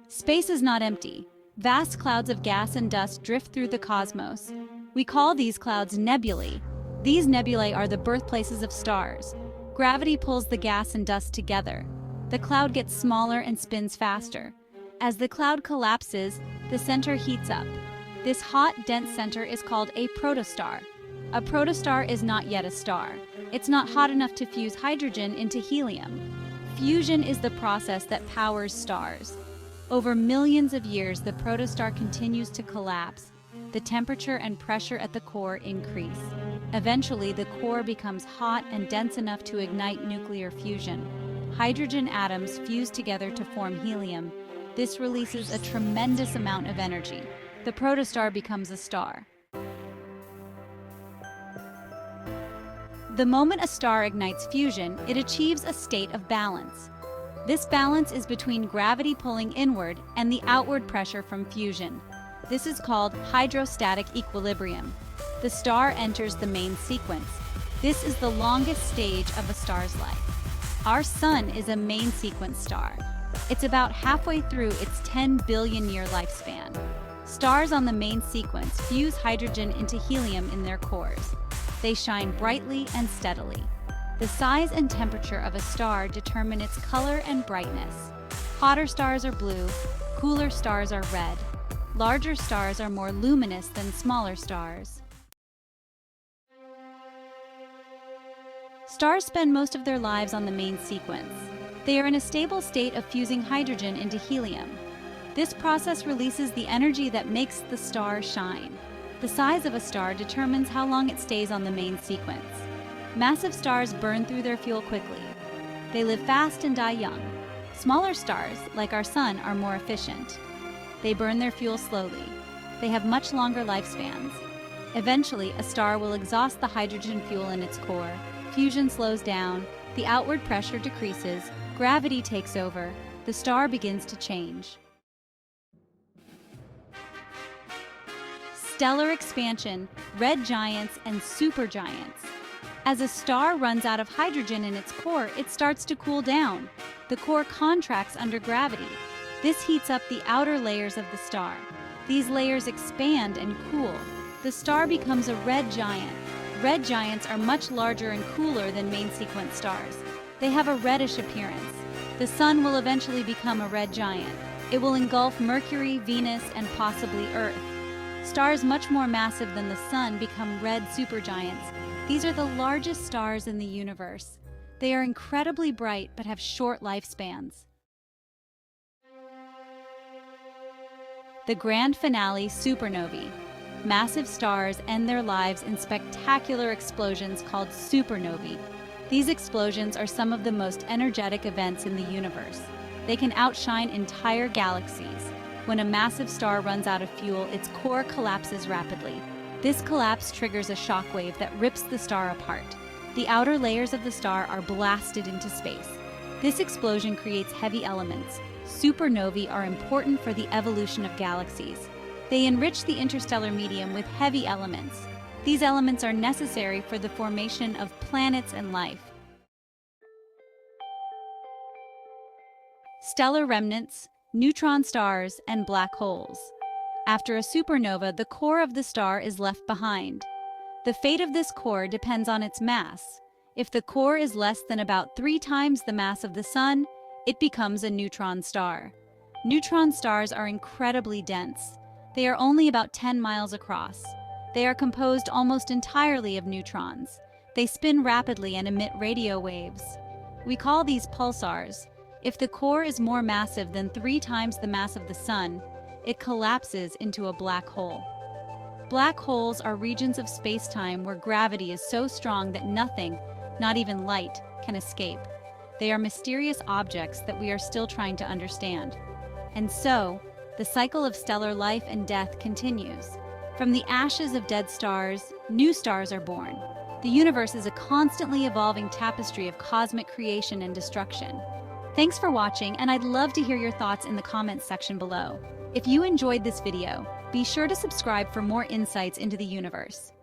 Space is not empty. Vast clouds of gas and dust drift through the cosmos. We call these clouds nebulae. These nebulae are the birthplaces of stars. Gravity pulls the gas and dust together. The cloud gets smaller and spins faster. As the cloud collapses, the center heats up. This hot, dense center is called a protostar. A protostar is not yet a star. It's not hot enough to fuse hydrogen into helium. Fusion is the process that powers stars. Over millions of years, the protostar continues to collapse. The temperature and pressure at the core increase. Eventually, the core becomes hot and dense enough to ignite nuclear fusion. Hydrogen atoms fuse together to form helium. This releases a tremendous amount of energy. The protostar becomes a star. The moment a star ignites fusion, it achieves a state of balance. This balance is between gravity pulling inward and the outward pressure from fusion. This is called hydrostatic equilibrium. The star enters the main sequence. This is the longest stage of a star's life. Our Sun is a main sequence star. It's about halfway through its 10 billion year lifespan. Stars on the main sequence fuse hydrogen into helium in their cores. They shine brightly and steadily. The size and temperature of a star determine its color and brightness. Hotter stars are blue, cooler stars are red. Larger stars are more luminous than smaller stars. Stars spend most of their lives on the main sequence. They are in a stable state of fusing hydrogen into helium. This process releases the energy that makes the star shine. The size of a star determines how long it stays on the main sequence. Massive stars burn through their fuel quickly. They live fast and die young. Smaller stars, like our Sun, are more efficient. They burn their fuel slowly. They have much longer lifespans. Eventually, a star will exhaust the hydrogen fuel in its core. Fusion slows down, the outward pressure decreases, gravity takes over, the star begins to change. Stellar expansion, red giants, and supergiants. As a star runs out of hydrogen in its core, it starts to cool down. The core contracts under gravity. This heats up the outer layers of the star. These layers expand and cool. The star becomes a red giant. Red giants are much larger and cooler than main sequence stars. They have a reddish appearance. The Sun will eventually become a red giant. It will engulf Mercury, Venus, and possibly Earth. Stars much more massive than the Sun become red supergiants. These are the largest stars in the universe. They are incredibly bright but have short lifespans. The grand finale, supernovae. Massive stars end their lives in spectacular explosions called supernovae. These explosions are some of the most energetic events in the universe. They can outshine entire galaxies. When a massive star runs out of fuel, its core collapses rapidly. This collapse triggers a shockwave that rips the star apart. The outer layers of the star are blasted into space. This explosion creates heavy elements. Supernovae are important for the evolution of galaxies. They enrich the interstellar medium with heavy elements. These elements are necessary for the formation of planets and life. Stellar remnants, neutron stars, and black holes. After a supernova, the core of the star is left behind. The fate of this core depends on its mass. If the core is less than about 3 times the mass of the Sun, it becomes a neutron star. Neutron stars are incredibly dense. They are only about 10 miles across. They are composed almost entirely of neutrons. They spin rapidly and emit radio waves. We call these pulsars. If the core is more massive than 3 times the mass of the Sun, it collapses into a black hole. Black holes are regions of space-time where gravity is so strong that nothing, not even light, can escape. They are mysterious objects that we are still trying to understand. And so, the cycle of stellar life and death continues. From the ashes of dead stars, new stars are born. The universe is a constantly evolving tapestry of cosmic creation and destruction. Thanks for watching, and I'd love to hear your thoughts in the comments section below. If you enjoyed this video, be sure to subscribe for more insights into the universe.